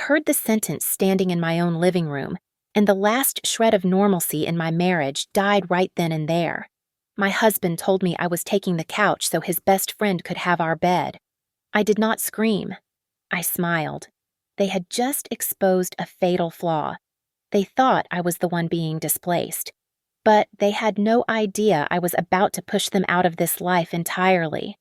heard the sentence standing in my own living room, and the last shred of normalcy in my marriage died right then and there. My husband told me I was taking the couch so his best friend could have our bed. I did not scream. I smiled. They had just exposed a fatal flaw. They thought I was the one being displaced. But they had no idea I was about to push them out of this life entirely.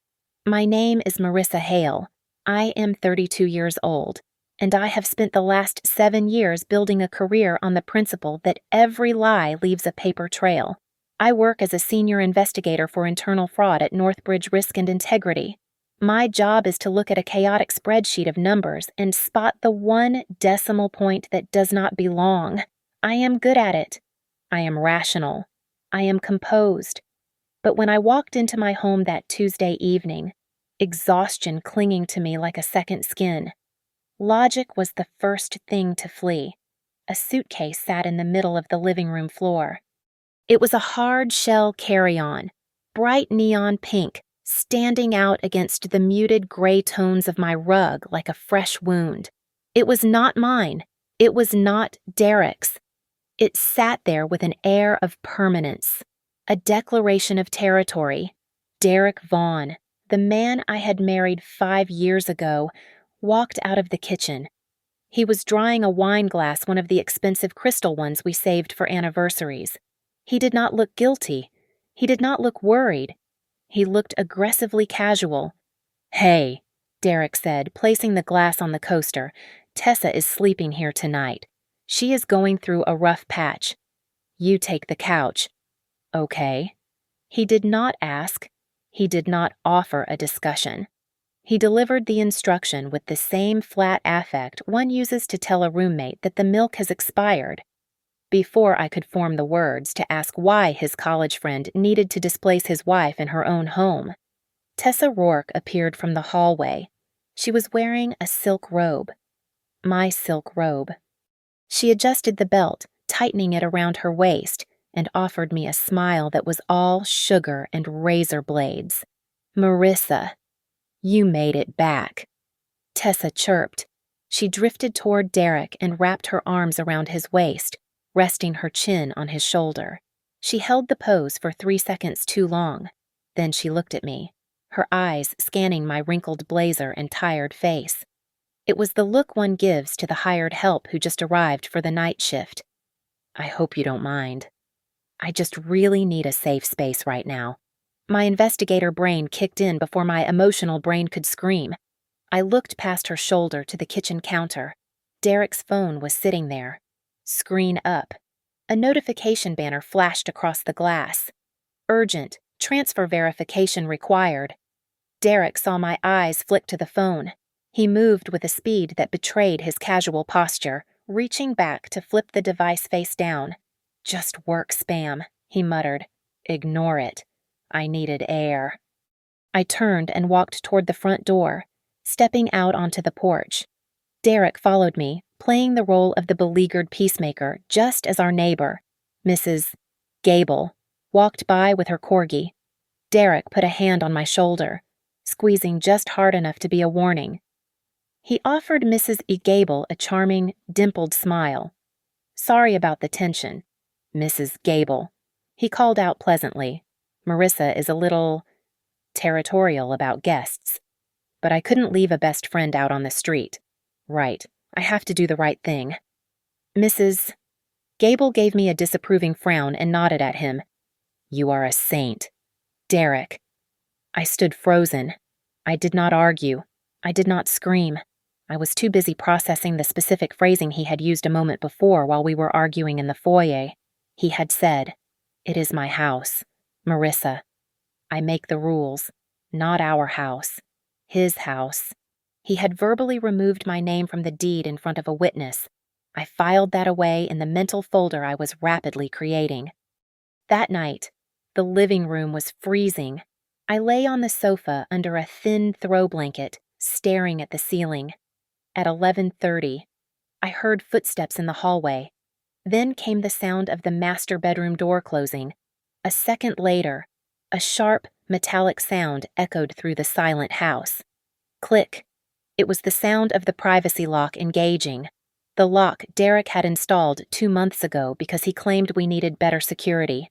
My name is Marissa Hale. I am 32 years old, and I have spent the last 7 years building a career on the principle that every lie leaves a paper trail. I work as a senior investigator for internal fraud at Northbridge Risk and Integrity. My job is to look at a chaotic spreadsheet of numbers and spot the one decimal point that does not belong. I am good at it. I am rational. I am composed. But when I walked into my home that Tuesday evening, exhaustion clinging to me like a second skin, logic was the first thing to flee. A suitcase sat in the middle of the living room floor. It was a hard shell carry-on, bright neon pink, standing out against the muted gray tones of my rug like a fresh wound. It was not mine. It was not Derek's. It sat there with an air of permanence, a declaration of territory. Derek Vaughn, the man I had married 5 years ago, walked out of the kitchen. He was drying a wine glass, one of the expensive crystal ones we saved for anniversaries. He did not look guilty. He did not look worried. He looked aggressively casual. "Hey," Derek said, placing the glass on the coaster. "Tessa is sleeping here tonight. She is going through a rough patch. You take the couch." "Okay." He did not ask. He did not offer a discussion. He delivered the instruction with the same flat affect one uses to tell a roommate that the milk has expired. Before I could form the words to ask why his college friend needed to displace his wife in her own home, Tessa Rourke appeared from the hallway. She was wearing a silk robe. My silk robe. She adjusted the belt, tightening it around her waist, and offered me a smile that was all sugar and razor blades. "Marissa, you made it back." Tessa chirped. She drifted toward Derek and wrapped her arms around his waist, resting her chin on his shoulder. She held the pose for 3 seconds too long. Then she looked at me, her eyes scanning my wrinkled blazer and tired face. It was the look one gives to the hired help who just arrived for the night shift. "I hope you don't mind. I just really need a safe space right now." My investigator brain kicked in before my emotional brain could scream. I looked past her shoulder to the kitchen counter. Derek's phone was sitting there. Screen up. A notification banner flashed across the glass. "Urgent. Transfer verification required." Derek saw my eyes flick to the phone. He moved with a speed that betrayed his casual posture, reaching back to flip the device face down. "Just work spam," he muttered. "Ignore it. I needed air." I turned and walked toward the front door, stepping out onto the porch. Derek followed me, playing the role of the beleaguered peacemaker just as our neighbor, Mrs. Gable, walked by with her corgi. Derek put a hand on my shoulder, squeezing just hard enough to be a warning. He offered Mrs. Gable a charming, dimpled smile. "Sorry about the tension, Mrs. Gable," he called out pleasantly. "Marissa is a little territorial about guests. But I couldn't leave a best friend out on the street. Right, I have to do the right thing." Mrs. Gable gave me a disapproving frown and nodded at him. "You are a saint." "Derek." I stood frozen. I did not argue. I did not scream. I was too busy processing the specific phrasing he had used a moment before while we were arguing in the foyer. He had said, "It is my house, Marissa. I make the rules, not our house. His house." He had verbally removed my name from the deed in front of a witness. I filed that away in the mental folder I was rapidly creating. That night, the living room was freezing. I lay on the sofa under a thin throw blanket, staring at the ceiling. At 11:30, I heard footsteps in the hallway. Then came the sound of the master bedroom door closing. A second later, a sharp, metallic sound echoed through the silent house. Click. It was the sound of the privacy lock engaging. The lock Derek had installed 2 months ago because he claimed we needed better security.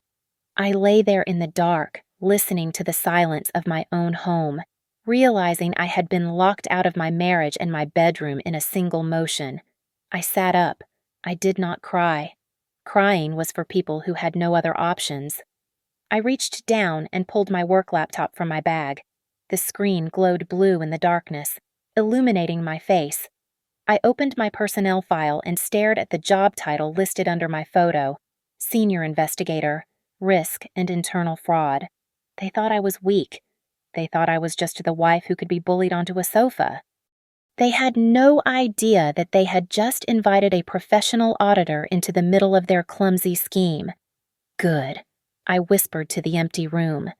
I lay there in the dark, listening to the silence of my own home, realizing I had been locked out of my marriage and my bedroom in a single motion. I sat up. I did not cry. Crying was for people who had no other options. I reached down and pulled my work laptop from my bag. The screen glowed blue in the darkness, illuminating my face. I opened my personnel file and stared at the job title listed under my photo: Senior Investigator, Risk and Internal Fraud. They thought I was weak. They thought I was just the wife who could be bullied onto a sofa. They had no idea that they had just invited a professional auditor into the middle of their clumsy scheme. Good, I whispered to the empty room.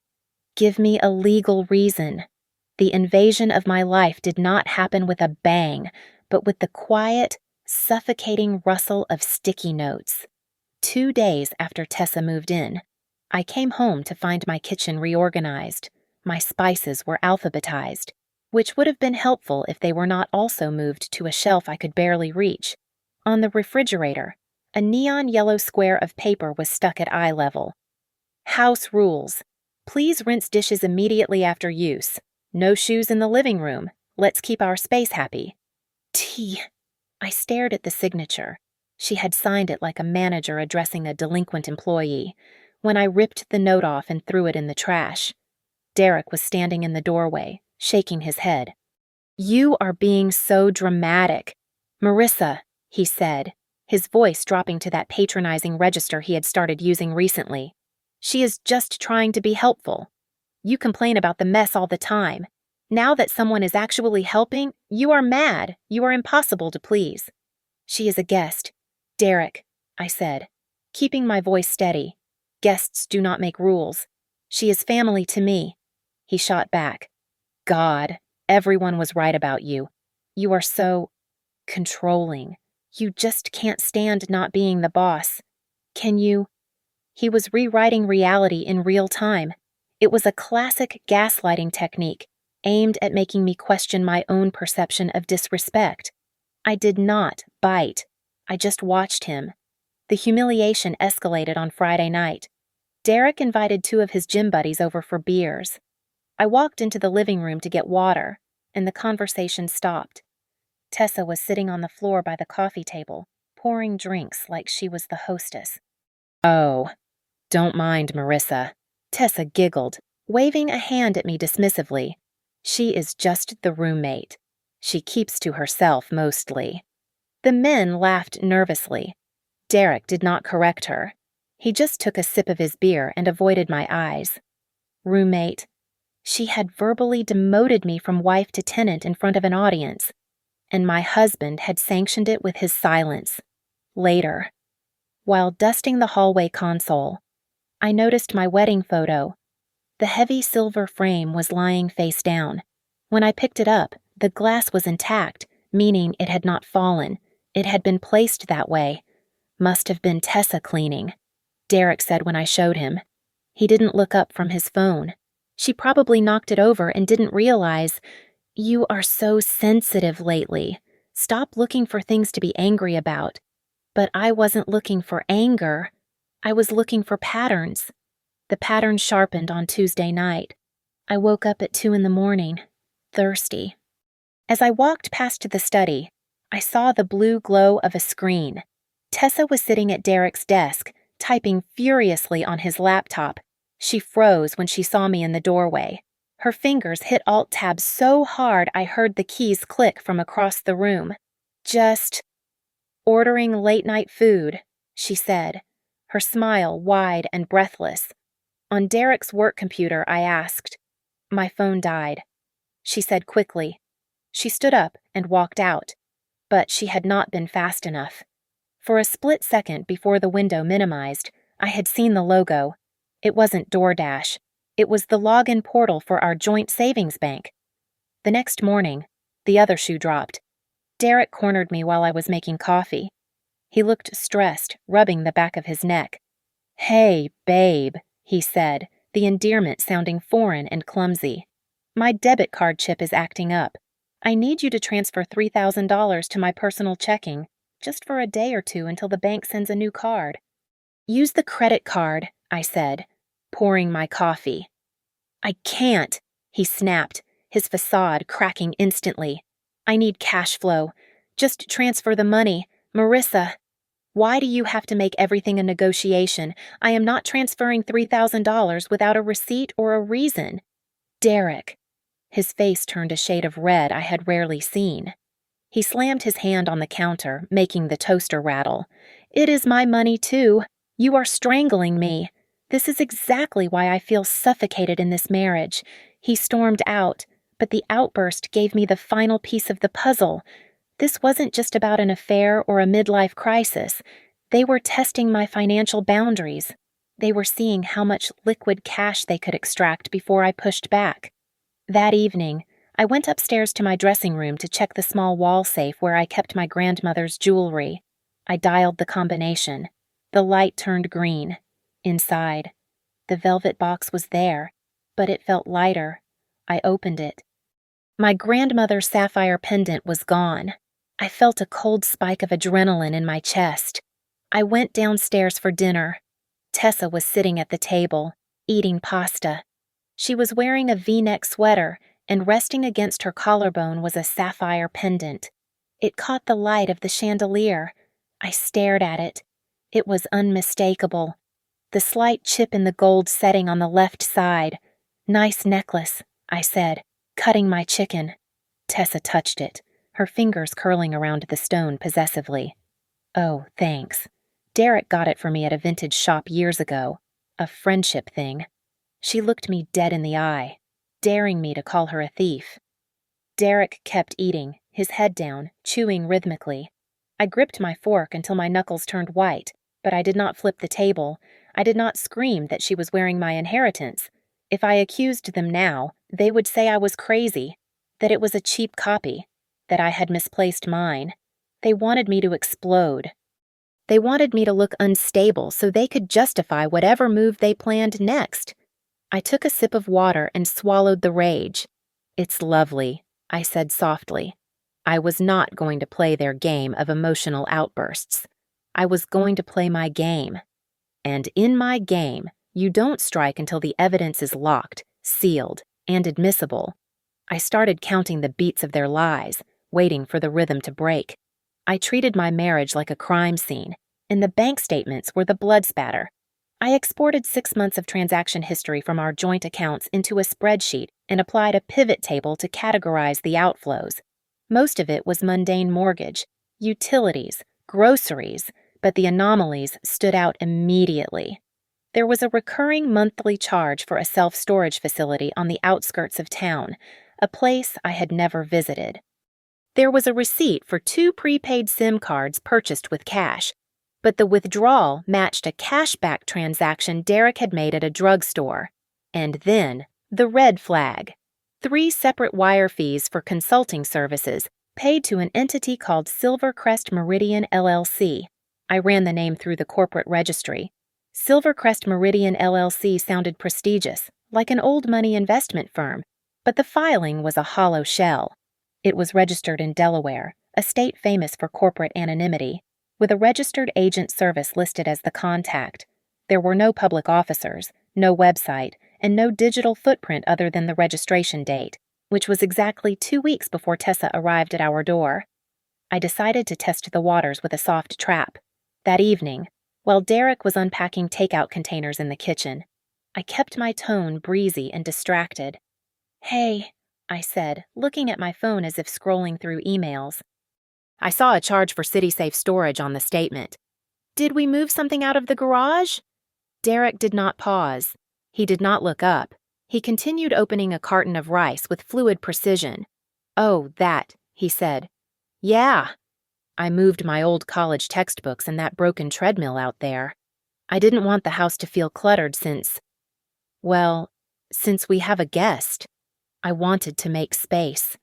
Give me a legal reason. The invasion of my life did not happen with a bang, but with the quiet, suffocating rustle of sticky notes. 2 days after Tessa moved in, I came home to find my kitchen reorganized. My spices were alphabetized, which would have been helpful if they were not also moved to a shelf I could barely reach. On the refrigerator, a neon yellow square of paper was stuck at eye level. House rules. Please rinse dishes immediately after use. No shoes in the living room. Let's keep our space happy. I stared at the signature. She had signed it like a manager addressing a delinquent employee. When I ripped the note off and threw it in the trash, Derek was standing in the doorway, shaking his head. You are being so dramatic. Marissa, he said, his voice dropping to that patronizing register he had started using recently. She is just trying to be helpful. You complain about the mess all the time. Now that someone is actually helping, you are mad. You are impossible to please. She is a guest. Derek, I said, keeping my voice steady. Guests do not make rules. She is family to me. He shot back. God, everyone was right about you. You are so controlling. You just can't stand not being the boss. Can you? He was rewriting reality in real time. It was a classic gaslighting technique, aimed at making me question my own perception of disrespect. I did not bite. I just watched him. The humiliation escalated on Friday night. Derek invited 2 of his gym buddies over for beers. I walked into the living room to get water, and the conversation stopped. Tessa was sitting on the floor by the coffee table, pouring drinks like she was the hostess. Oh, don't mind Marissa. Tessa giggled, waving a hand at me dismissively. She is just the roommate. She keeps to herself mostly. The men laughed nervously. Derek did not correct her. He just took a sip of his beer and avoided my eyes. Roommate. She had verbally demoted me from wife to tenant in front of an audience, and my husband had sanctioned it with his silence. Later, while dusting the hallway console, I noticed my wedding photo. The heavy silver frame was lying face down. When I picked it up, the glass was intact, meaning it had not fallen. It had been placed that way. Must have been Tessa cleaning, Derek said when I showed him. He didn't look up from his phone. She probably knocked it over and didn't realize. You are so sensitive lately. Stop looking for things to be angry about. But I wasn't looking for anger. I was looking for patterns. The pattern sharpened on Tuesday night. I woke up at 2 a.m, thirsty. As I walked past the study, I saw the blue glow of a screen. Tessa was sitting at Derek's desk, typing furiously on his laptop. She froze when she saw me in the doorway. Her fingers hit Alt-Tab so hard I heard the keys click from across the room. Just ordering late-night food, she said, her smile wide and breathless. On Derek's work computer, I asked. My phone died. She said quickly. She stood up and walked out, but she had not been fast enough. For a split second before the window minimized, I had seen the logo. It wasn't DoorDash. It was the login portal for our joint savings bank. The next morning, the other shoe dropped. Derek cornered me while I was making coffee. He looked stressed, rubbing the back of his neck. Hey, babe, he said, the endearment sounding foreign and clumsy. My debit card chip is acting up. I need you to transfer $3,000 to my personal checking, just for a day or two until the bank sends a new card. Use the credit card, I said, pouring my coffee. I can't, he snapped, his facade cracking instantly. I need cash flow. Just transfer the money. Marissa. Why do you have to make everything a negotiation? I am not transferring $3,000 without a receipt or a reason. Derek. His face turned a shade of red I had rarely seen. He slammed his hand on the counter, making the toaster rattle. It is my money, too. You are strangling me. This is exactly why I feel suffocated in this marriage. He stormed out, but the outburst gave me the final piece of the puzzle. This wasn't just about an affair or a midlife crisis. They were testing my financial boundaries. They were seeing how much liquid cash they could extract before I pushed back. That evening, I went upstairs to my dressing room to check the small wall safe where I kept my grandmother's jewelry. I dialed the combination. The light turned green. Inside, the velvet box was there, but it felt lighter. I opened it. My grandmother's sapphire pendant was gone. I felt a cold spike of adrenaline in my chest. I went downstairs for dinner. Tessa was sitting at the table, eating pasta. She was wearing a V-neck sweater, and resting against her collarbone was a sapphire pendant. It caught the light of the chandelier. I stared at it. It was unmistakable. The slight chip in the gold setting on the left side. Nice necklace, I said, cutting my chicken. Tessa touched it, her fingers curling around the stone possessively. Oh, thanks. Derek got it for me at a vintage shop years ago. A friendship thing. She looked me dead in the eye, daring me to call her a thief. Derek kept eating, his head down, chewing rhythmically. I gripped my fork until my knuckles turned white, but I did not flip the table. I did not scream that she was wearing my inheritance. If I accused them now, they would say I was crazy, that it was a cheap copy, that I had misplaced mine. They wanted me to explode. They wanted me to look unstable so they could justify whatever move they planned next. I took a sip of water and swallowed the rage. It's lovely, I said softly. I was not going to play their game of emotional outbursts. I was going to play my game. And in my game, you don't strike until the evidence is locked, sealed, and admissible. I started counting the beats of their lies, waiting for the rhythm to break. I treated my marriage like a crime scene, and the bank statements were the blood spatter. I exported 6 months of transaction history from our joint accounts into a spreadsheet and applied a pivot table to categorize the outflows. Most of it was mundane mortgage, utilities, groceries, but the anomalies stood out immediately. There was a recurring monthly charge for a self-storage facility on the outskirts of town, a place I had never visited. There was a receipt for 2 prepaid SIM cards purchased with cash, but the withdrawal matched a cashback transaction Derek had made at a drugstore. And then, the red flag. 3 separate wire fees for consulting services paid to an entity called Silvercrest Meridian LLC. I ran the name through the corporate registry. Silvercrest Meridian LLC sounded prestigious, like an old money investment firm, but the filing was a hollow shell. It was registered in Delaware, a state famous for corporate anonymity, with a registered agent service listed as the contact. There were no public officers, no website, and no digital footprint other than the registration date, which was exactly 2 weeks before Tessa arrived at our door. I decided to test the waters with a soft trap. That evening, while Derek was unpacking takeout containers in the kitchen, I kept my tone breezy and distracted. "Hey," I said, looking at my phone as if scrolling through emails. I saw a charge for city-safe storage on the statement. Did we move something out of the garage? Derek did not pause. He did not look up. He continued opening a carton of rice with fluid precision. Oh, that, he said. Yeah. I moved my old college textbooks and that broken treadmill out there. I didn't want the house to feel cluttered since we have a guest. I wanted to make space.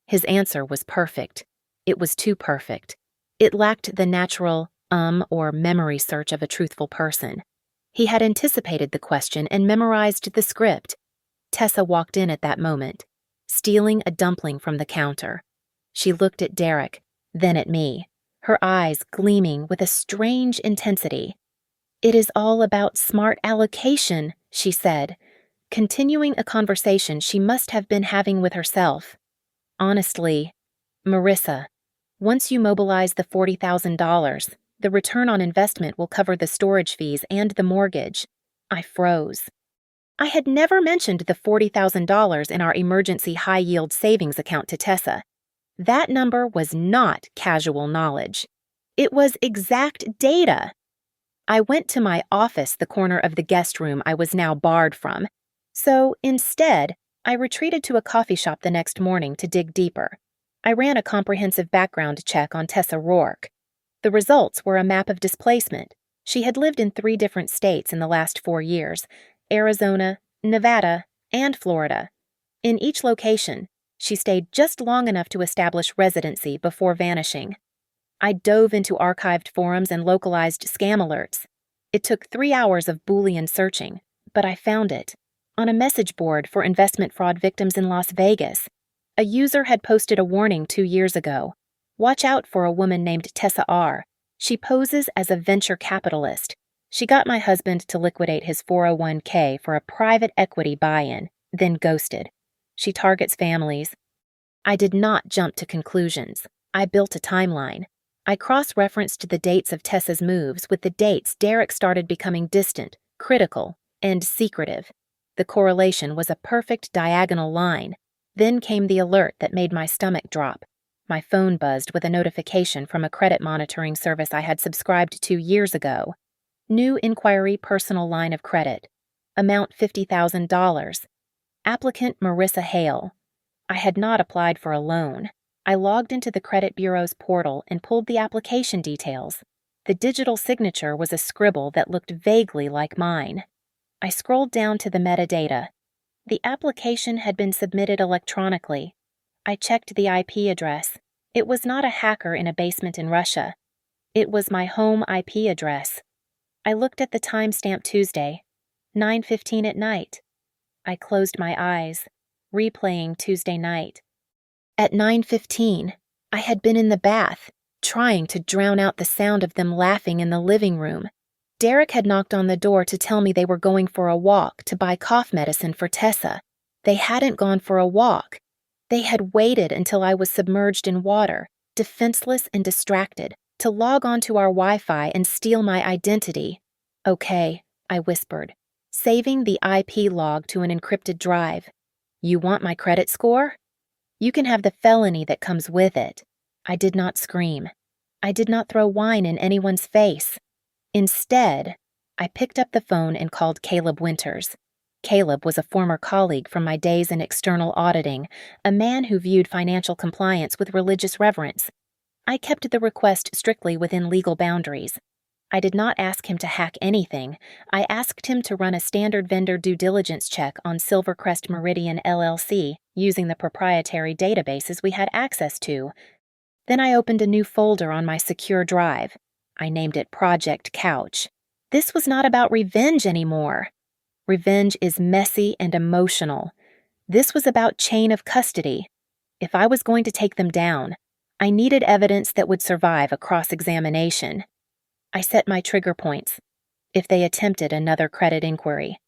His answer was perfect. It was too perfect. It lacked the natural or memory search of a truthful person. He had anticipated the question and memorized the script. Tessa walked in at that moment. stealing a dumpling from the counter. She looked at Derek, then at me, her eyes gleaming with a strange intensity. "It is all about smart allocation," she said, continuing a conversation she must have been having with herself. "Honestly, Marissa, once you mobilize the $40,000, the return on investment will cover the storage fees and the mortgage." I froze. I had never mentioned the $40,000 in our emergency high-yield savings account to Tessa. That number was not casual knowledge. It was exact data. I went to my office, the corner of the guest room I was now barred from. So instead, I retreated to a coffee shop the next morning to dig deeper. I ran a comprehensive background check on Tessa Rourke. The results were a map of displacement. She had lived in 3 different states in the last 4 years: Arizona, Nevada, and Florida. In each location, she stayed just long enough to establish residency before vanishing. I dove into archived forums and localized scam alerts. It took 3 hours of Boolean searching, but I found it. On a message board for investment fraud victims in Las Vegas, a user had posted a warning 2 years ago. "Watch out for a woman named Tessa R. She poses as a venture capitalist. She got my husband to liquidate his 401k for a private equity buy-in, then ghosted. She targets families." I did not jump to conclusions. I built a timeline. I cross-referenced the dates of Tessa's moves with the dates Derek started becoming distant, critical, and secretive. The correlation was a perfect diagonal line. Then came the alert that made my stomach drop. My phone buzzed with a notification from a credit monitoring service I had subscribed to years ago. "New inquiry, personal line of credit. Amount $50,000. Applicant Marissa Hale." I had not applied for a loan. I logged into the credit bureau's portal and pulled the application details. The digital signature was a scribble that looked vaguely like mine. I scrolled down to the metadata. The application had been submitted electronically. I checked the IP address. It was not a hacker in a basement in Russia. It was my home IP address. I looked at the timestamp Tuesday, 9:15 at night. I closed my eyes, replaying Tuesday night. At 9:15, I had been in the bath, trying to drown out the sound of them laughing in the living room. Derek had knocked on the door to tell me they were going for a walk to buy cough medicine for Tessa. They hadn't gone for a walk. They had waited until I was submerged in water, defenseless and distracted, to log onto our Wi-Fi and steal my identity. "Okay," I whispered, saving the IP log to an encrypted drive. "You want my credit score? You can have the felony that comes with it." I did not scream. I did not throw wine in anyone's face. Instead, I picked up the phone and called Caleb Winters. Caleb was a former colleague from my days in external auditing, a man who viewed financial compliance with religious reverence. I kept the request strictly within legal boundaries. I did not ask him to hack anything. I asked him to run a standard vendor due diligence check on Silvercrest Meridian LLC using the proprietary databases we had access to. Then I opened a new folder on my secure drive. I named it Project Couch. This was not about revenge anymore. Revenge is messy and emotional. This was about chain of custody. If I was going to take them down, I needed evidence that would survive a cross-examination. I set my trigger points. If they attempted another credit inquiry,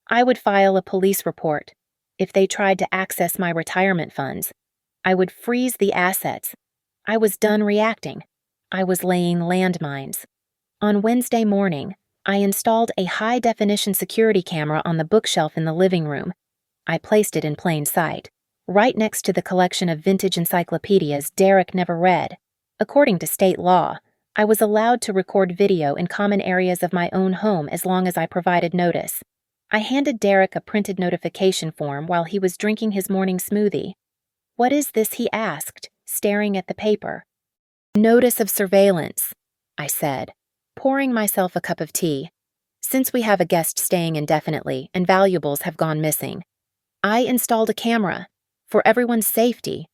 I would file a police report. If they tried to access my retirement funds, I would freeze the assets. I was done reacting. I was laying landmines. On Wednesday morning, I installed a high-definition security camera on the bookshelf in the living room. I placed it in plain sight, right next to the collection of vintage encyclopedias Derek never read. According to state law, I was allowed to record video in common areas of my own home as long as I provided notice. I handed Derek a printed notification form while he was drinking his morning smoothie. "What is this?" he asked, staring at the paper. "Notice of surveillance," I said, pouring myself a cup of tea. "Since we have a guest staying indefinitely and valuables have gone missing, I installed a camera. For everyone's safety."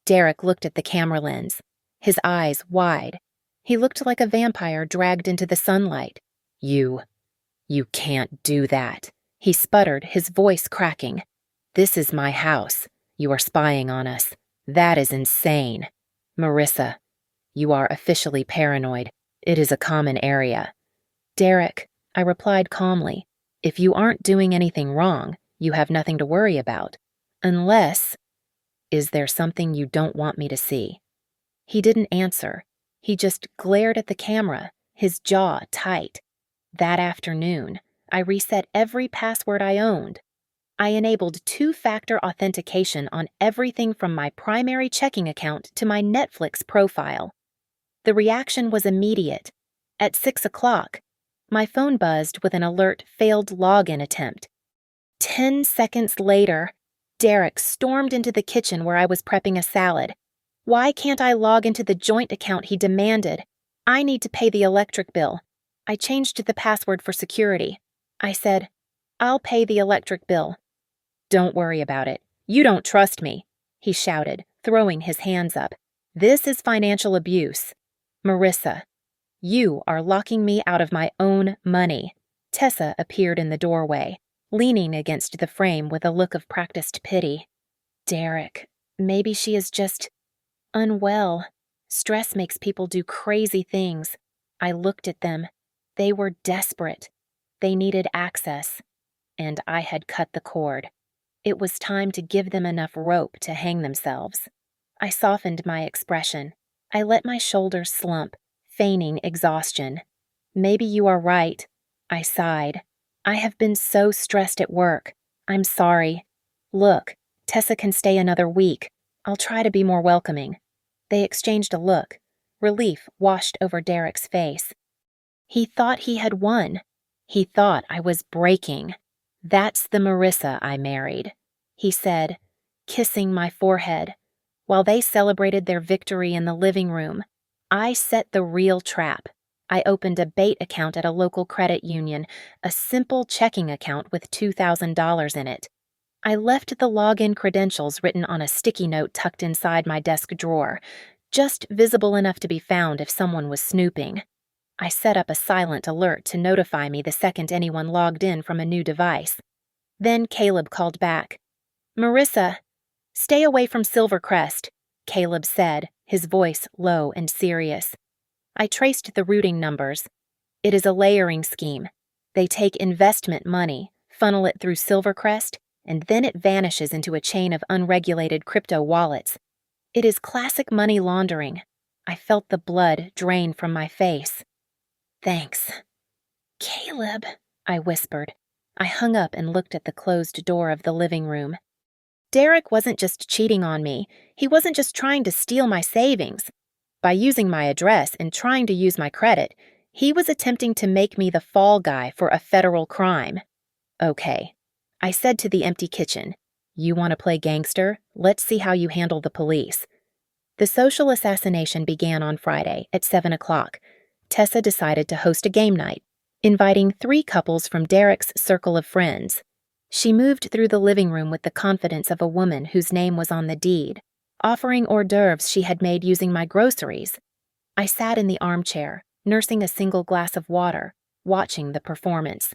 Derek looked at the camera lens, his eyes wide. He looked like a vampire dragged into the sunlight. You can't do that," he sputtered, his voice cracking. "This is my house. You are spying on us. That is insane. Marissa, you are officially paranoid. It is a common area. Derek, I replied calmly, if you aren't doing anything wrong, you have nothing to worry about. Unless, is there something you don't want me to see? He didn't answer. He just glared at the camera, his jaw tight. That afternoon, I reset every password I owned. I enabled two-factor authentication on everything from my primary checking account to my Netflix profile. The reaction was immediate. At 6 o'clock, my phone buzzed with an alert failed login attempt. 10 seconds later, Derek stormed into the kitchen where I was prepping a salad. Why can't I log into the joint account he demanded? I need to pay the electric bill. I changed the password for security. I said, I'll pay the electric bill. Don't worry about it. You don't trust me, he shouted, throwing his hands up. This is financial abuse. Marissa, you are locking me out of my own money. Tessa appeared in the doorway, leaning against the frame with a look of practiced pity. Derek, maybe she is just unwell. Stress makes people do crazy things. I looked at them. They were desperate. They needed access. And I had cut the cord. It was time to give them enough rope to hang themselves. I softened my expression. I let my shoulders slump, feigning exhaustion. Maybe you are right. I sighed. I have been so stressed at work. I'm sorry. Look, Tessa can stay another week. I'll try to be more welcoming. They exchanged a look. Relief washed over Derek's face. He thought he had won. He thought I was breaking. That's the Marissa I married, he said, kissing my forehead. While they celebrated their victory in the living room, I set the real trap. I opened a bait account at a local credit union, a simple checking account with $2,000 in it. I left the login credentials written on a sticky note tucked inside my desk drawer, just visible enough to be found if someone was snooping. I set up a silent alert to notify me the second anyone logged in from a new device. Then Caleb called back. Marissa, stay away from Silvercrest, Caleb said, his voice low and serious. I traced the routing numbers. It is a layering scheme. They take investment money, funnel it through Silvercrest, and then it vanishes into a chain of unregulated crypto wallets. It is classic money laundering. I felt the blood drain from my face. Thanks. Caleb, I whispered. I hung up and looked at the closed door of the living room. Derek wasn't just cheating on me. He wasn't just trying to steal my savings. By using my address and trying to use my credit, he was attempting to make me the fall guy for a federal crime. Okay, I said to the empty kitchen, you want to play gangster? Let's see how you handle the police. The social assassination began on Friday at 7 o'clock. Tessa decided to host a game night, inviting 3 couples from Derek's circle of friends. She moved through the living room with the confidence of a woman whose name was on the deed, offering hors d'oeuvres she had made using my groceries. I sat in the armchair, nursing a single glass of water, watching the performance.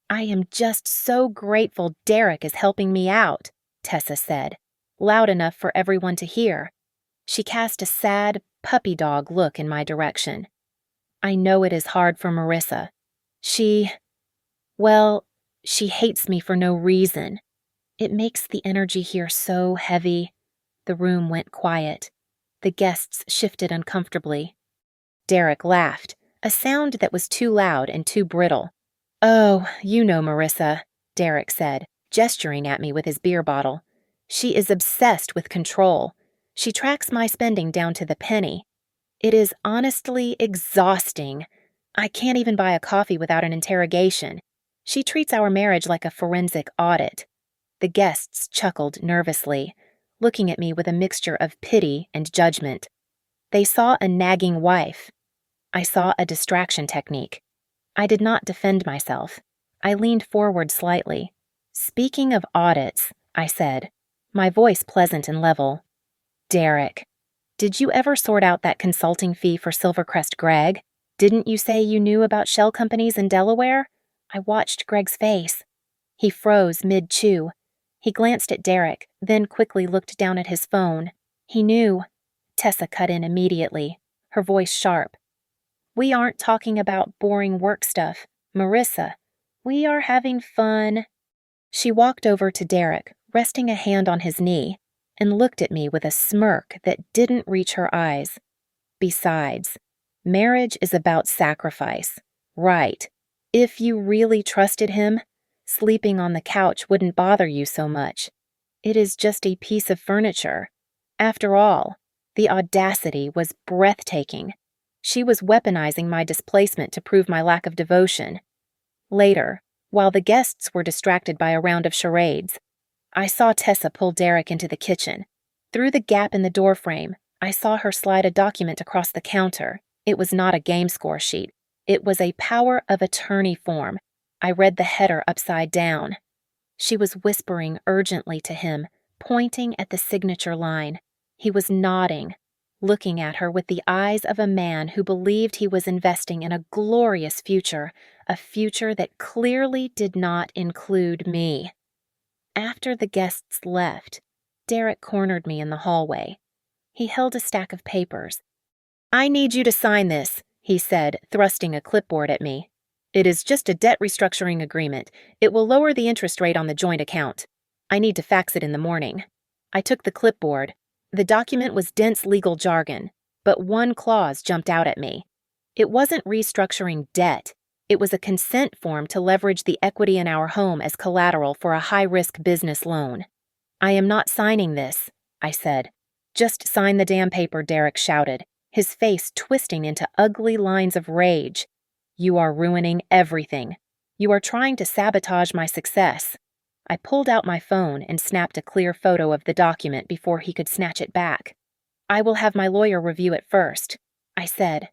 I am just so grateful Derek is helping me out, Tessa said, loud enough for everyone to hear. She cast a sad, puppy dog look in my direction. I know it is hard for Marissa. She hates me for no reason. It makes the energy here so heavy. The room went quiet. The guests shifted uncomfortably. Derek laughed, a sound that was too loud and too brittle. Oh, you know Marissa, Derek said, gesturing at me with his beer bottle. She is obsessed with control. She tracks my spending down to the penny. It is honestly exhausting. I can't even buy a coffee without an interrogation. She treats our marriage like a forensic audit. The guests chuckled nervously, looking at me with a mixture of pity and judgment. They saw a nagging wife. I saw a distraction technique. I did not defend myself. I leaned forward slightly. Speaking of audits, I said, my voice pleasant and level. Derek, did you ever sort out that consulting fee for Silvercrest Greg? Didn't you say you knew about shell companies in Delaware? I watched Greg's face. He froze mid-chew. He glanced at Derek, then quickly looked down at his phone. He knew. Tessa cut in immediately, her voice sharp. "We aren't talking about boring work stuff, Marissa. We are having fun." She walked over to Derek, resting a hand on his knee, and looked at me with a smirk that didn't reach her eyes. "Besides, marriage is about sacrifice, right? If you really trusted him, sleeping on the couch wouldn't bother you so much. It is just a piece of furniture. After all, the audacity was breathtaking. She was weaponizing my displacement to prove my lack of devotion. Later, while the guests were distracted by a round of charades, I saw Tessa pull Derek into the kitchen. Through the gap in the doorframe, I saw her slide a document across the counter. It was not a game score sheet. It was a power of attorney form. I read the header upside down. She was whispering urgently to him, pointing at the signature line. He was nodding, looking at her with the eyes of a man who believed he was investing in a glorious future, a future that clearly did not include me. After the guests left, Derek cornered me in the hallway. He held a stack of papers. "I need you to sign this," he said, thrusting a clipboard at me. "It is just a debt restructuring agreement. It will lower the interest rate on the joint account. I need to fax it in the morning." I took the clipboard. The document was dense legal jargon, but one clause jumped out at me. It wasn't restructuring debt. It was a consent form to leverage the equity in our home as collateral for a high-risk business loan. "I am not signing this," I said. "Just sign the damn paper," Derek shouted, his face twisting into ugly lines of rage. "You are ruining everything. You are trying to sabotage my success." I pulled out my phone and snapped a clear photo of the document before he could snatch it back. "I will have my lawyer review it first," I said.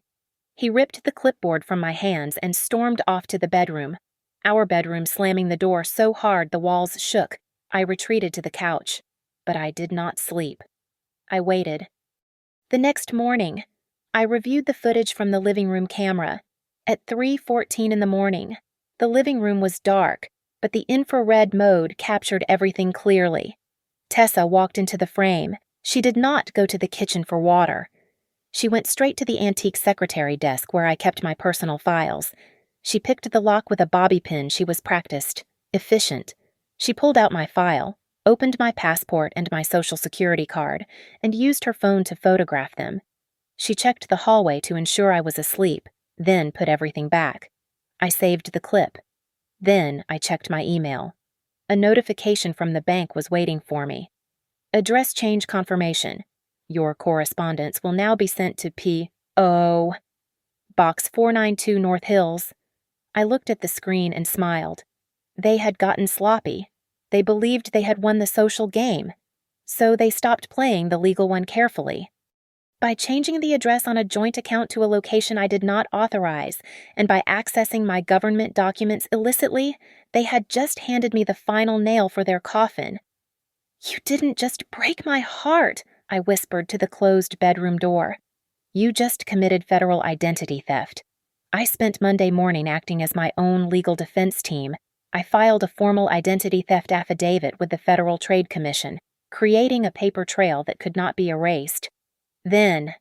He ripped the clipboard from my hands and stormed off to the bedroom. Our bedroom slamming the door so hard the walls shook, I retreated to the couch. But I did not sleep. I waited. The next morning, I reviewed the footage from the living room camera. At 3:14 in the morning, the living room was dark, but the infrared mode captured everything clearly. Tessa walked into the frame. She did not go to the kitchen for water. She went straight to the antique secretary desk where I kept my personal files. She picked the lock with a bobby pin. She was practiced, efficient. She pulled out my file, opened my passport and my social security card, and used her phone to photograph them. She checked the hallway to ensure I was asleep, then put everything back. I saved the clip. Then I checked my email. A notification from the bank was waiting for me. "Address change confirmation. Your correspondence will now be sent to P.O. Box 492 North Hills." I looked at the screen and smiled. They had gotten sloppy. They believed they had won the social game. So they stopped playing the legal one carefully. By changing the address on a joint account to a location I did not authorize, and by accessing my government documents illicitly, they had just handed me the final nail for their coffin. "You didn't just break my heart," I whispered to the closed bedroom door. "You just committed federal identity theft." I spent Monday morning acting as my own legal defense team. I filed a formal identity theft affidavit with the Federal Trade Commission, creating a paper trail that could not be erased. Then,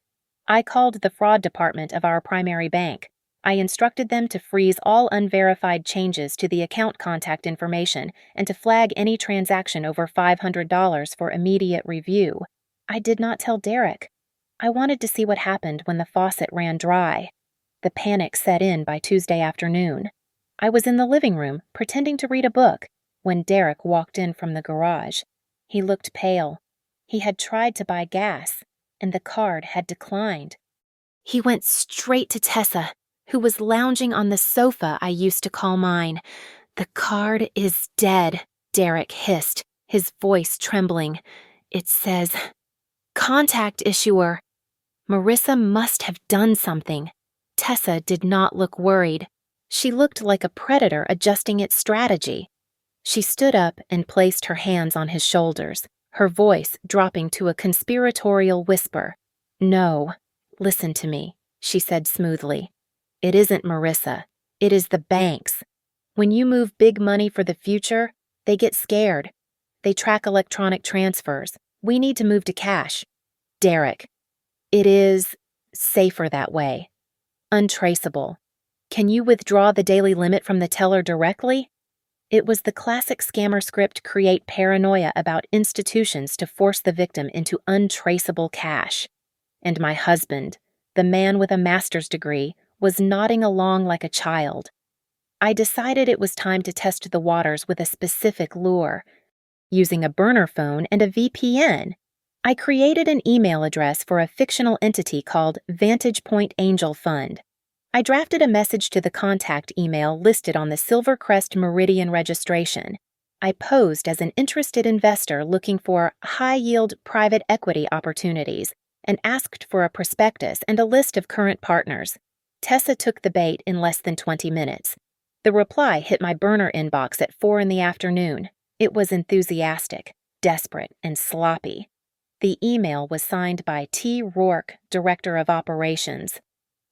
I called the fraud department of our primary bank. I instructed them to freeze all unverified changes to the account contact information and to flag any transaction over $500 for immediate review. I did not tell Derek. I wanted to see what happened when the faucet ran dry. The panic set in by Tuesday afternoon. I was in the living room, pretending to read a book, when Derek walked in from the garage. He looked pale. He had tried to buy gas, and the card had declined. He went straight to Tessa, who was lounging on the sofa I used to call mine. "The card is dead," Derek hissed, his voice trembling. "It says, 'Contact issuer.'" Marissa must have done something. Tessa did not look worried. She looked like a predator adjusting its strategy. She stood up and placed her hands on his shoulders, her voice dropping to a conspiratorial whisper. "No, listen to me," she said smoothly. "It isn't Marissa. It is the banks. When you move big money for the future, they get scared. They track electronic transfers. We need to move to cash. Derek, it is safer that way. Untraceable. Can you withdraw the daily limit from the teller directly? It was the classic scammer script create paranoia about institutions to force the victim into untraceable cash. And my husband, the man with a master's degree, was nodding along like a child. I decided it was time to test the waters with a specific lure. Using a burner phone and a VPN, I created an email address for a fictional entity called Vantage Point Angel Fund. I drafted a message to the contact email listed on the Silvercrest Meridian registration. I posed as an interested investor looking for high-yield private equity opportunities and asked for a prospectus and a list of current partners. Tessa took the bait in less than 20 minutes. The reply hit my burner inbox at 4 in the afternoon. It was enthusiastic, desperate, and sloppy. The email was signed by T. Rourke, Director of Operations.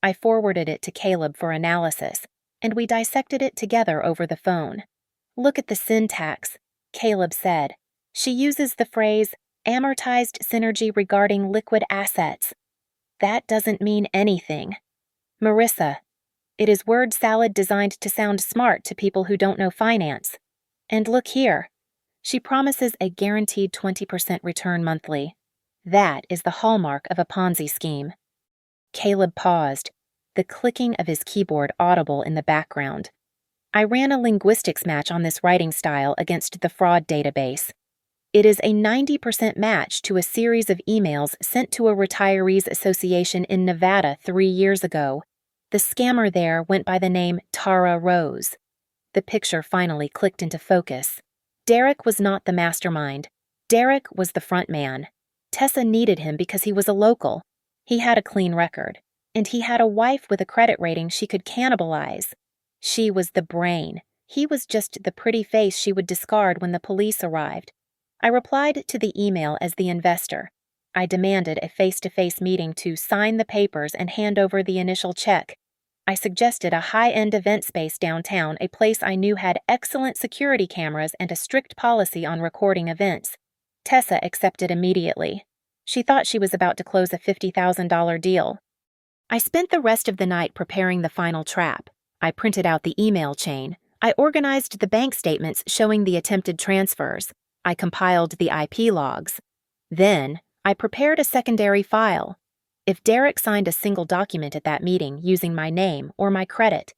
I forwarded it to Caleb for analysis, and we dissected it together over the phone. Look at the syntax, Caleb said. She uses the phrase, amortized synergy regarding liquid assets. That doesn't mean anything. Marissa, it is word salad designed to sound smart to people who don't know finance. And look here. She promises a guaranteed 20% return monthly. That is the hallmark of a Ponzi scheme. Caleb paused, the clicking of his keyboard audible in the background. I ran a linguistics match on this writing style against the fraud database. It is a 90% match to a series of emails sent to a retirees association in Nevada 3 years ago. The scammer there went by the name Tara Rose. The picture finally clicked into focus. Derek was not the mastermind. Derek was the front man. Tessa needed him because he was a local. He had a clean record, and he had a wife with a credit rating she could cannibalize. She was the brain. He was just the pretty face she would discard when the police arrived. I replied to the email as the investor. I demanded a face-to-face meeting to sign the papers and hand over the initial check. I suggested a high-end event space downtown, a place I knew had excellent security cameras and a strict policy on recording events. Tessa accepted immediately. She thought she was about to close a $50,000 deal. I spent the rest of the night preparing the final trap. I printed out the email chain. I organized the bank statements showing the attempted transfers. I compiled the IP logs. Then, I prepared a secondary file. If Derek signed a single document at that meeting using my name or my credit,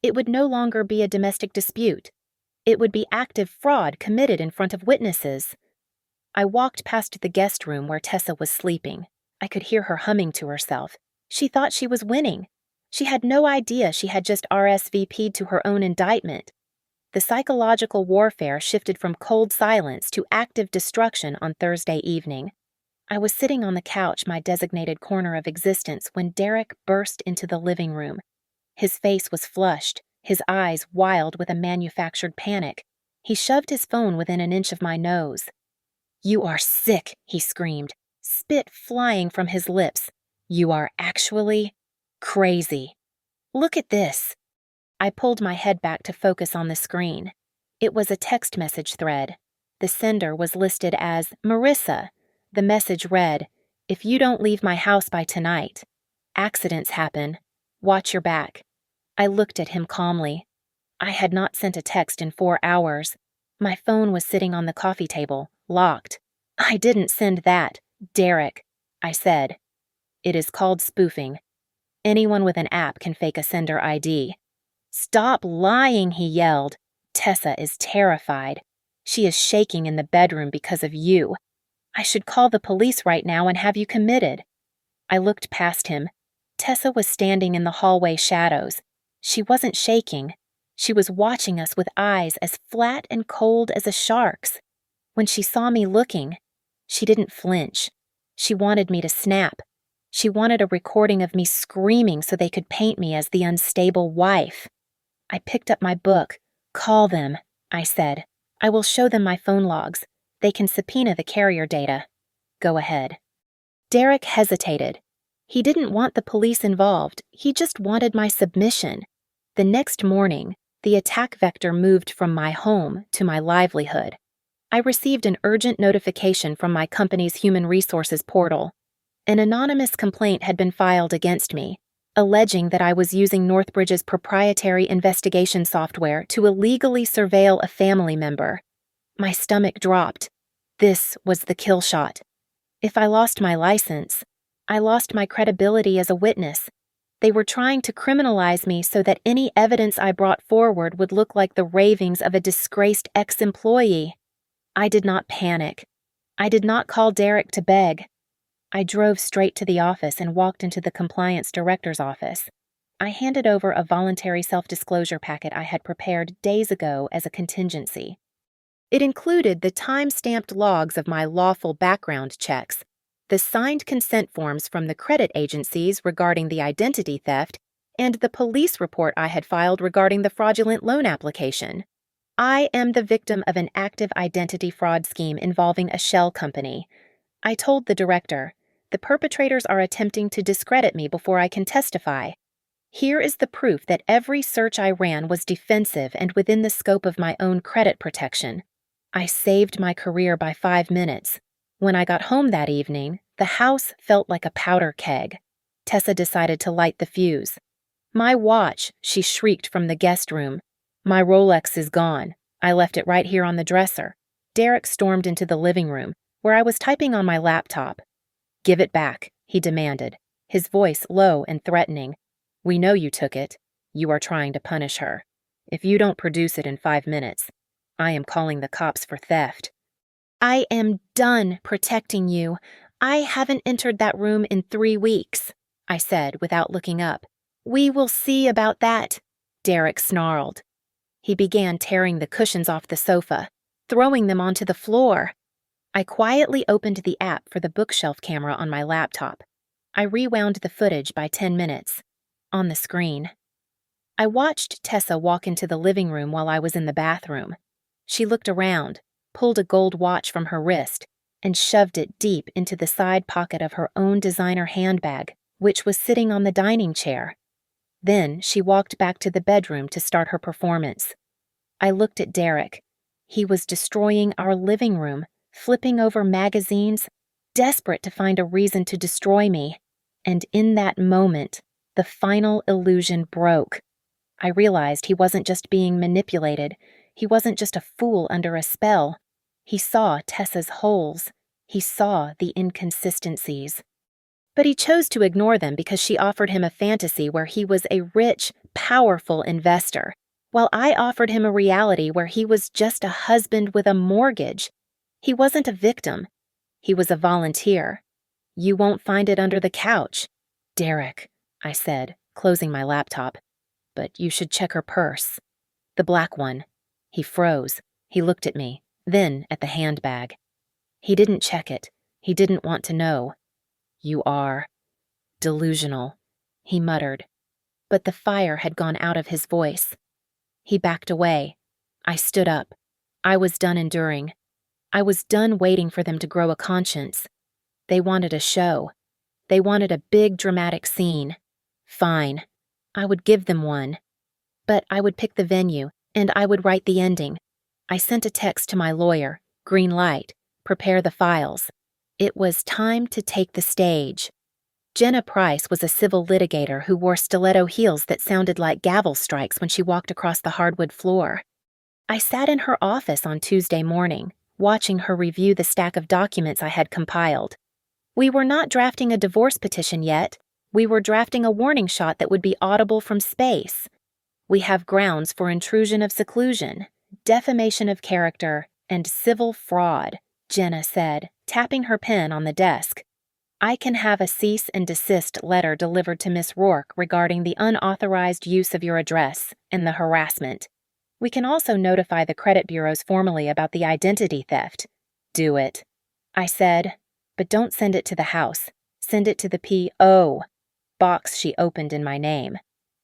it would no longer be a domestic dispute. It would be active fraud committed in front of witnesses. I walked past the guest room where Tessa was sleeping. I could hear her humming to herself. She thought she was winning. She had no idea she had just RSVP'd to her own indictment. The psychological warfare shifted from cold silence to active destruction on Thursday evening. I was sitting on the couch, my designated corner of existence, when Derek burst into the living room. His face was flushed, his eyes wild with a manufactured panic. He shoved his phone within an inch of my nose. "You are sick," he screamed, spit flying from his lips. "You are actually crazy. Look at this." I pulled my head back to focus on the screen. It was a text message thread. The sender was listed as Marissa. The message read, "If you don't leave my house by tonight, accidents happen. Watch your back." I looked at him calmly. I had not sent a text in 4 hours. My phone was sitting on the coffee table, locked. "I didn't send that, Derek," I said. "It is called spoofing. Anyone with an app can fake a sender ID." "Stop lying," he yelled. "Tessa is terrified. She is shaking in the bedroom because of you. I should call the police right now and have you committed." I looked past him. Tessa was standing in the hallway shadows. She wasn't shaking. She was watching us with eyes as flat and cold as a shark's. When she saw me looking, she didn't flinch. She wanted me to snap. She wanted a recording of me screaming so they could paint me as the unstable wife. I picked up my book. "Call them," I said. "I will show them my phone logs. They can subpoena the carrier data." "Go ahead." Derek hesitated. He didn't want the police involved. He just wanted my submission. The next morning, the attack vector moved from my home to my livelihood. I received an urgent notification from my company's human resources portal. An anonymous complaint had been filed against me, alleging that I was using Northbridge's proprietary investigation software to illegally surveil a family member. My stomach dropped. This was the kill shot. If I lost my license, I lost my credibility as a witness. They were trying to criminalize me so that any evidence I brought forward would look like the ravings of a disgraced ex-employee. I did not panic. I did not call Derek to beg. I drove straight to the office and walked into the compliance director's office. I handed over a voluntary self-disclosure packet I had prepared days ago as a contingency. It included the time-stamped logs of my lawful background checks, the signed consent forms from the credit agencies regarding the identity theft, and the police report I had filed regarding the fraudulent loan application. I am the victim of an active identity fraud scheme involving a shell company. I told the director, the perpetrators are attempting to discredit me before I can testify. Here is the proof that every search I ran was defensive and within the scope of my own credit protection. I saved my career by 5 minutes. When I got home that evening, the house felt like a powder keg. Tessa decided to light the fuse. My watch, she shrieked from the guest room. My Rolex is gone. I left it right here on the dresser. Derek stormed into the living room, where I was typing on my laptop. Give it back, he demanded, his voice low and threatening. We know you took it. You are trying to punish her. If you don't produce it in 5 minutes, I am calling the cops for theft. I am done protecting you. I haven't entered that room in 3 weeks, I said without looking up. We will see about that, Derek snarled. He began tearing the cushions off the sofa, throwing them onto the floor. I quietly opened the app for the bookshelf camera on my laptop. I rewound the footage by 10 minutes. On the screen. I watched Tessa walk into the living room while I was in the bathroom. She looked around, pulled a gold watch from her wrist, and shoved it deep into the side pocket of her own designer handbag, which was sitting on the dining chair. Then she walked back to the bedroom to start her performance. I looked at Derek. He was destroying our living room, flipping over magazines, desperate to find a reason to destroy me. And in that moment, the final illusion broke. I realized he wasn't just being manipulated. He wasn't just a fool under a spell. He saw Tessa's holes. He saw the inconsistencies. But he chose to ignore them because she offered him a fantasy where he was a rich, powerful investor, while I offered him a reality where he was just a husband with a mortgage. He wasn't a victim. He was a volunteer. You won't find it under the couch. Derek, I said, closing my laptop. But you should check her purse. The black one. He froze. He looked at me, then at the handbag. He didn't check it. He didn't want to know. You are delusional, he muttered. But the fire had gone out of his voice. He backed away. I stood up. I was done enduring. I was done waiting for them to grow a conscience. They wanted a show. They wanted a big dramatic scene. Fine. I would give them one. But I would pick the venue, and I would write the ending. I sent a text to my lawyer, green light, prepare the files. It was time to take the stage. Jenna Price was a civil litigator who wore stiletto heels that sounded like gavel strikes when she walked across the hardwood floor. I sat in her office on Tuesday morning, watching her review the stack of documents I had compiled. We were not drafting a divorce petition yet. We were drafting a warning shot that would be audible from space. We have grounds for intrusion of seclusion, defamation of character, and civil fraud, Jenna said, tapping her pen on the desk. I can have a cease and desist letter delivered to Miss Rourke regarding the unauthorized use of your address and the harassment. We can also notify the credit bureaus formally about the identity theft. Do it, I said, but don't send it to the house. Send it to the P.O. box she opened in my name.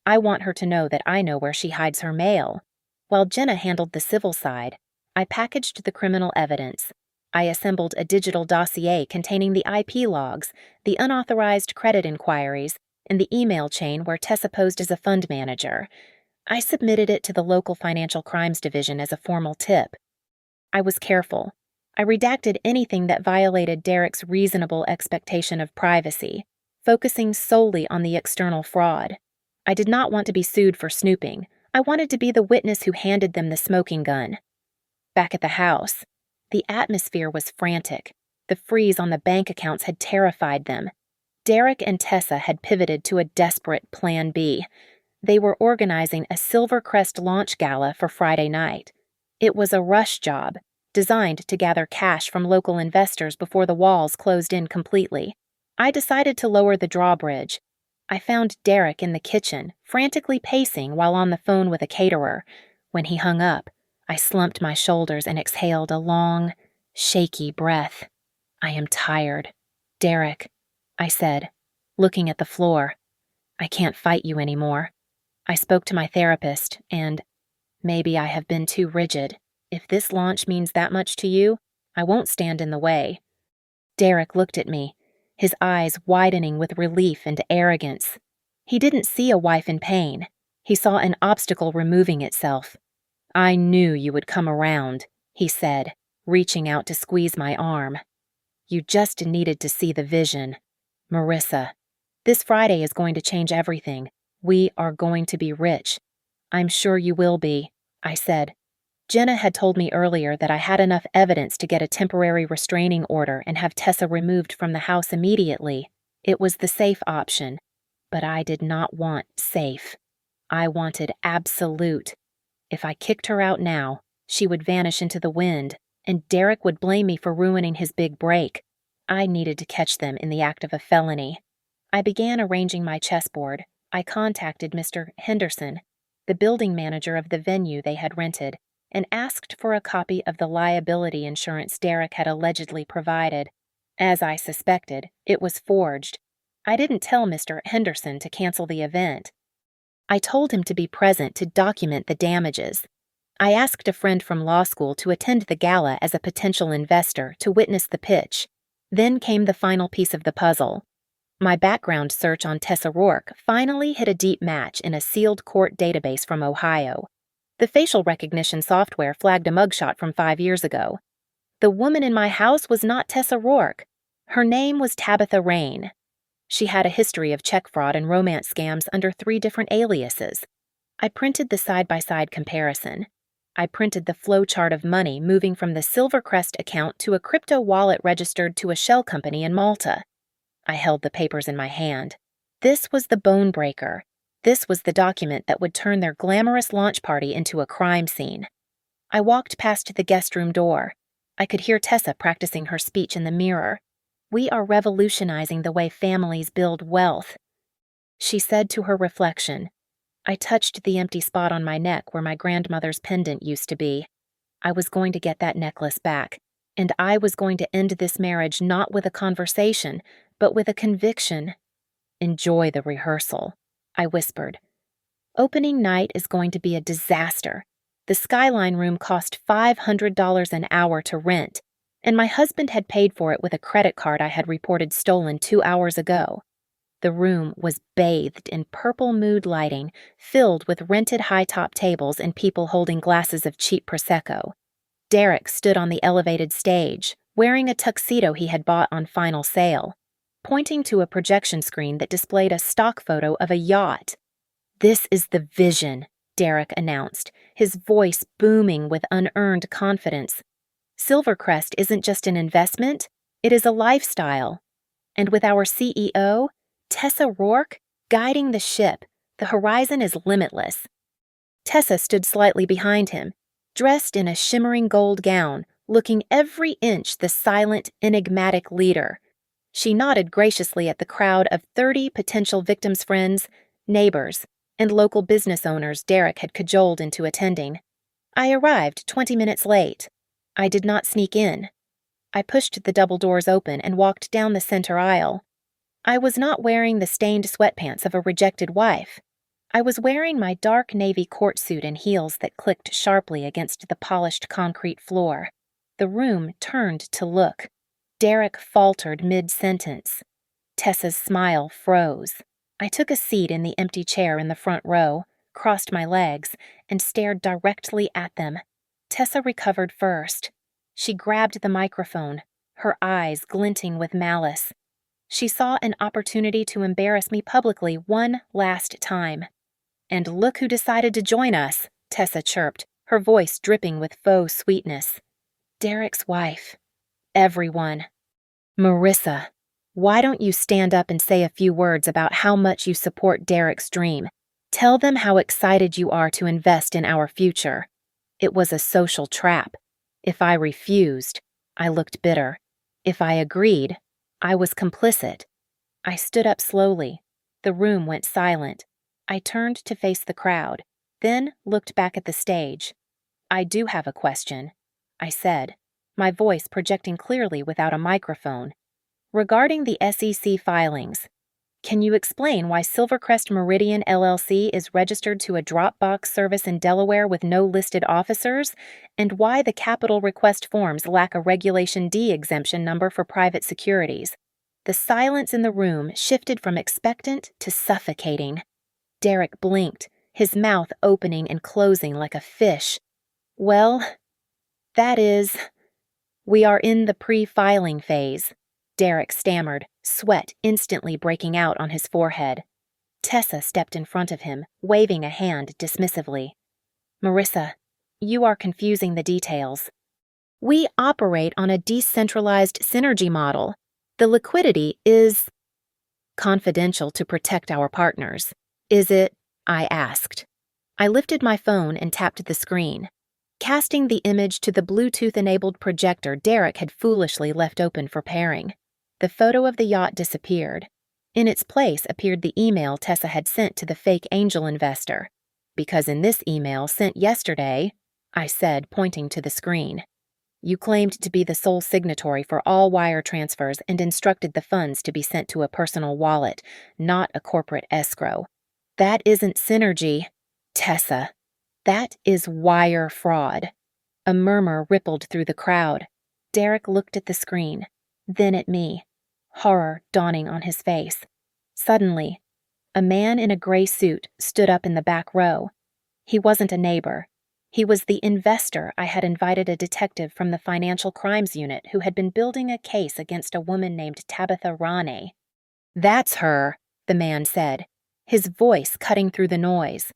I want her to know that I know where she hides her mail. While Jenna handled the civil side, I packaged the criminal evidence. I assembled a digital dossier containing the IP logs, the unauthorized credit inquiries, and the email chain where Tessa posed as a fund manager. I submitted it to the local financial crimes division as a formal tip. I was careful. I redacted anything that violated Derek's reasonable expectation of privacy, focusing solely on the external fraud. I did not want to be sued for snooping. I wanted to be the witness who handed them the smoking gun. Back at the house, the atmosphere was frantic. The freeze on the bank accounts had terrified them. Derek and Tessa had pivoted to a desperate Plan B. They were organizing a Silvercrest launch gala for Friday night. It was a rush job, designed to gather cash from local investors before the walls closed in completely. I decided to lower the drawbridge. I found Derek in the kitchen, frantically pacing while on the phone with a caterer. When he hung up, I slumped my shoulders and exhaled a long, shaky breath. I am tired. Derek, I said, looking at the floor. I can't fight you anymore. I spoke to my therapist, and maybe I have been too rigid. If this launch means that much to you, I won't stand in the way. Derek looked at me, his eyes widening with relief and arrogance. He didn't see a wife in pain. He saw an obstacle removing itself. I knew you would come around, he said, reaching out to squeeze my arm. You just needed to see the vision. Marissa, this Friday is going to change everything. We are going to be rich. I'm sure you will be, I said. Jenna had told me earlier that I had enough evidence to get a temporary restraining order and have Tessa removed from the house immediately. It was the safe option. But I did not want safe. I wanted absolute. If I kicked her out now, she would vanish into the wind, and Derek would blame me for ruining his big break. I needed to catch them in the act of a felony. I began arranging my chessboard. I contacted Mr. Henderson, the building manager of the venue they had rented, and asked for a copy of the liability insurance Derek had allegedly provided. As I suspected, it was forged. I didn't tell Mr. Henderson to cancel the event. I told him to be present to document the damages. I asked a friend from law school to attend the gala as a potential investor to witness the pitch. Then came the final piece of the puzzle. My background search on Tessa Rourke finally hit a deep match in a sealed court database from Ohio. The facial recognition software flagged a mugshot from 5 years ago. The woman in my house was not Tessa Rourke. Her name was Tabitha Rain. She had a history of check fraud and romance scams under 3 different aliases. I printed the side-by-side comparison. I printed the flowchart of money moving from the Silvercrest account to a crypto wallet registered to a shell company in Malta. I held the papers in my hand. This was the bone breaker. This was the document that would turn their glamorous launch party into a crime scene. I walked past the guest room door. I could hear Tessa practicing her speech in the mirror. We are revolutionizing the way families build wealth, she said to her reflection. I touched the empty spot on my neck where my grandmother's pendant used to be. I was going to get that necklace back, and I was going to end this marriage not with a conversation, but with a conviction. Enjoy the rehearsal, I whispered. Opening night is going to be a disaster. The Skyline room cost $500 an hour to rent, and my husband had paid for it with a credit card I had reported stolen 2 hours ago. The room was bathed in purple mood lighting, filled with rented high-top tables and people holding glasses of cheap Prosecco. Derek stood on the elevated stage, wearing a tuxedo he had bought on final sale, pointing to a projection screen that displayed a stock photo of a yacht. This is the vision, Derek announced, his voice booming with unearned confidence. Silvercrest isn't just an investment, it is a lifestyle. And with our CEO, Tessa Rourke, guiding the ship, the horizon is limitless. Tessa stood slightly behind him, dressed in a shimmering gold gown, looking every inch the silent, enigmatic leader. She nodded graciously at the crowd of 30 potential victims' friends, neighbors, and local business owners Derek had cajoled into attending. I arrived 20 minutes late. I did not sneak in. I pushed the double doors open and walked down the center aisle. I was not wearing the stained sweatpants of a rejected wife. I was wearing my dark navy court suit and heels that clicked sharply against the polished concrete floor. The room turned to look. Derek faltered mid-sentence. Tessa's smile froze. I took a seat in the empty chair in the front row, crossed my legs, and stared directly at them. Tessa recovered first. She grabbed the microphone, her eyes glinting with malice. She saw an opportunity to embarrass me publicly one last time. "And look who decided to join us," Tessa chirped, her voice dripping with faux sweetness. Derek's wife. Everyone. "Marissa, why don't you stand up and say a few words about how much you support Derek's dream? Tell them how excited you are to invest in our future." It was a social trap. If I refused, I looked bitter. If I agreed, I was complicit. I stood up slowly. The room went silent. I turned to face the crowd, then looked back at the stage. "I do have a question," I said, my voice projecting clearly without a microphone. "Regarding the SEC filings, can you explain why Silvercrest Meridian LLC is registered to a Dropbox service in Delaware with no listed officers, and why the capital request forms lack a Regulation D exemption number for private securities?" The silence in the room shifted from expectant to suffocating. Derek blinked, his mouth opening and closing like a fish. "Well, that is, we are in the pre-filing phase," Derek stammered, sweat instantly breaking out on his forehead. Tessa stepped in front of him, waving a hand dismissively. "Marissa, you are confusing the details. We operate on a decentralized synergy model. The liquidity is confidential to protect our partners." "Is it?" I asked. I lifted my phone and tapped the screen. Casting the image to the Bluetooth-enabled projector Derek had foolishly left open for pairing. The photo of the yacht disappeared. In its place appeared the email Tessa had sent to the fake angel investor. "Because in this email sent yesterday," I said, pointing to the screen, "you claimed to be the sole signatory for all wire transfers and instructed the funds to be sent to a personal wallet, not a corporate escrow. That isn't synergy, Tessa. That is wire fraud." A murmur rippled through the crowd. Derek looked at the screen, then at me, horror dawning on his face. Suddenly, a man in a gray suit stood up in the back row. He wasn't a neighbor. He was the investor I had invited a detective from the Financial Crimes Unit who had been building a case against a woman named Tabitha Rane. "That's her," the man said, his voice cutting through the noise.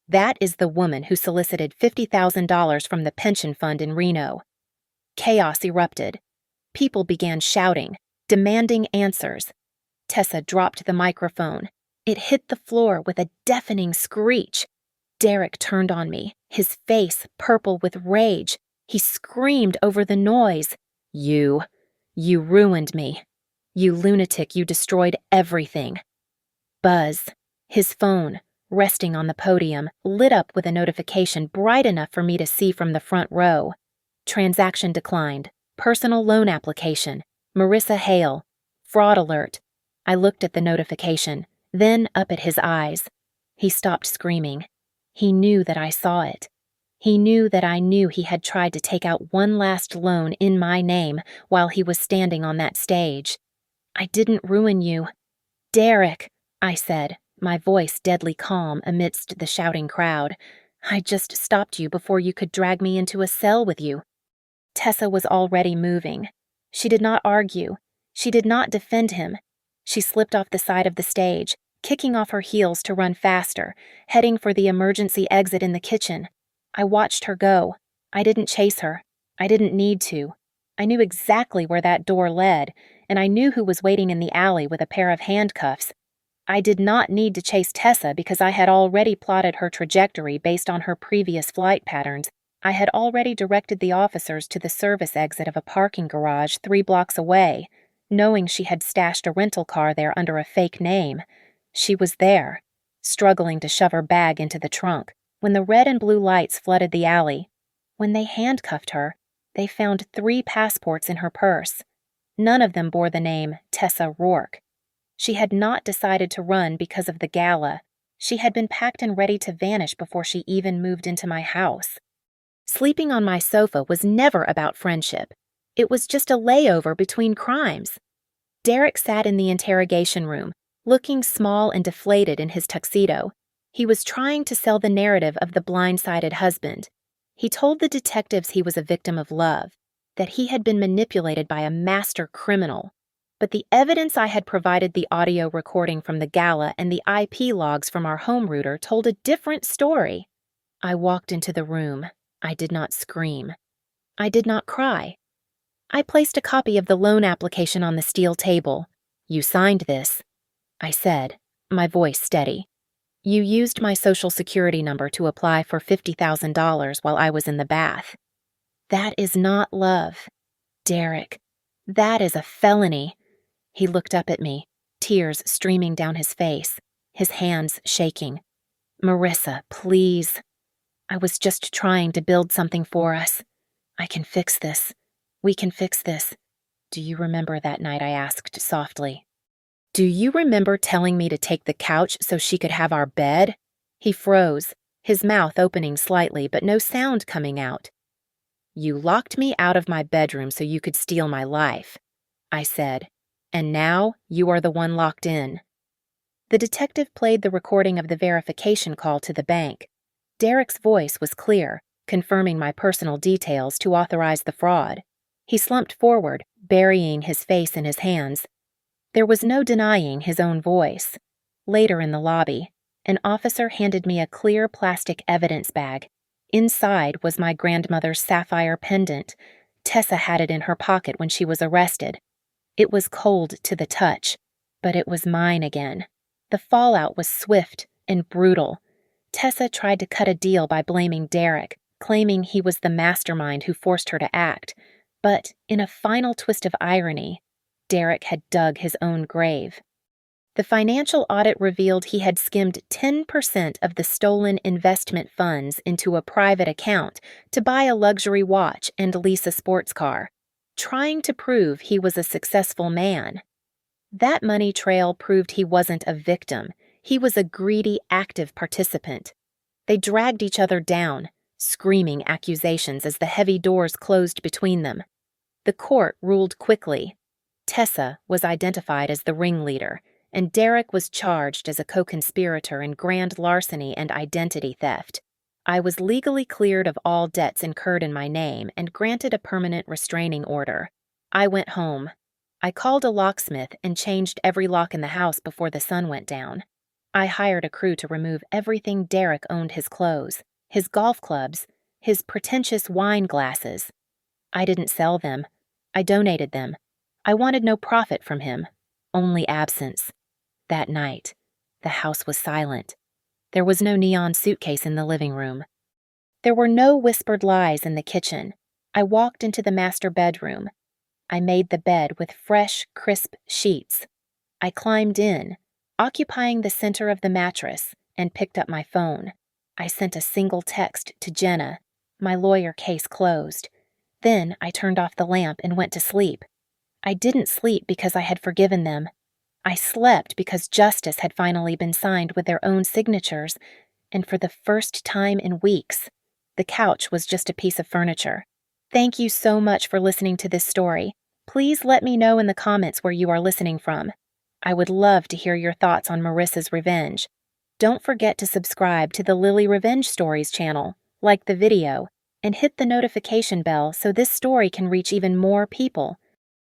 "That is the woman who solicited $50,000 from the pension fund in Reno." Chaos erupted. People began shouting, demanding answers. Tessa dropped the microphone. It hit the floor with a deafening screech. Derek turned on me, his face purple with rage. He screamed over the noise. You ruined me. You lunatic, you destroyed everything." Buzz, his phone, resting on the podium, lit up with a notification bright enough for me to see from the front row. "Transaction declined. Personal loan application. Marissa Hale. Fraud alert." I looked at the notification, then up at his eyes. He stopped screaming. He knew that I saw it. He knew that I knew he had tried to take out one last loan in my name while he was standing on that stage. "I didn't ruin you, Derek," I said, my voice deadly calm amidst the shouting crowd. "I just stopped you before you could drag me into a cell with you." Tessa was already moving. She did not argue. She did not defend him. She slipped off the side of the stage, kicking off her heels to run faster, heading for the emergency exit in the kitchen. I watched her go. I didn't chase her. I didn't need to. I knew exactly where that door led, and I knew who was waiting in the alley with a pair of handcuffs. I did not need to chase Tessa because I had already plotted her trajectory based on her previous flight patterns. I had already directed the officers to the service exit of a parking garage 3 blocks away, knowing she had stashed a rental car there under a fake name. She was there, struggling to shove her bag into the trunk, when the red and blue lights flooded the alley. When they handcuffed her, they found 3 passports in her purse. None of them bore the name Tessa Rourke. She had not decided to run because of the gala. She had been packed and ready to vanish before she even moved into my house. Sleeping on my sofa was never about friendship. It was just a layover between crimes. Derek sat in the interrogation room, looking small and deflated in his tuxedo. He was trying to sell the narrative of the blindsided husband. He told the detectives he was a victim of love. that he had been manipulated by a master criminal. But the evidence I had provided, the audio recording from the gala and the IP logs from our home router, told a different story. I walked into the room. I did not scream. I did not cry. I placed a copy of the loan application on the steel table. "You signed this," I said, my voice steady. "You used my social security number to apply for $50,000 while I was in the bath. That is not love. Derek, that is a felony." He looked up at me, tears streaming down his face, his hands shaking. "Marissa, please. I was just trying to build something for us. I can fix this. We can fix this. Do you remember that night?" I asked softly. "Do you remember telling me to take the couch so she could have our bed?" He froze, his mouth opening slightly but no sound coming out. "You locked me out of my bedroom so you could steal my life," I said, "and now you are the one locked in." The detective played the recording of the verification call to the bank. Derek's voice was clear, confirming my personal details to authorize the fraud. He slumped forward, burying his face in his hands. There was no denying his own voice. Later in the lobby, an officer handed me a clear plastic evidence bag. Inside was my grandmother's sapphire pendant. Tessa had it in her pocket when she was arrested. It was cold to the touch, but it was mine again. The fallout was swift and brutal. Tessa tried to cut a deal by blaming Derek, claiming he was the mastermind who forced her to act. But, in a final twist of irony, Derek had dug his own grave. The financial audit revealed he had skimmed 10% of the stolen investment funds into a private account to buy a luxury watch and lease a sports car, trying to prove he was a successful man. That money trail proved he wasn't a victim. He was a greedy, active participant. They dragged each other down, screaming accusations as the heavy doors closed between them. The court ruled quickly. Tessa was identified as the ringleader, and Derek was charged as a co-conspirator in grand larceny and identity theft. I was legally cleared of all debts incurred in my name and granted a permanent restraining order. I went home. I called a locksmith and changed every lock in the house before the sun went down. I hired a crew to remove everything Derek owned: his clothes, his golf clubs, his pretentious wine glasses. I didn't sell them. I donated them. I wanted no profit from him, only absence. That night, the house was silent. There was no neon suitcase in the living room. There were no whispered lies in the kitchen. I walked into the master bedroom. I made the bed with fresh, crisp sheets. I climbed in, occupying the center of the mattress, and picked up my phone. I sent a single text to Jenna, my lawyer case closed. Then I turned off the lamp and went to sleep. I didn't sleep because I had forgiven them. I slept because justice had finally been signed with their own signatures, and for the first time in weeks, the couch was just a piece of furniture. Thank you so much for listening to this story. Please let me know in the comments where you are listening from. I would love to hear your thoughts on Marissa's revenge. Don't forget to subscribe to the Lily Revenge Stories channel, like the video, and hit the notification bell so this story can reach even more people.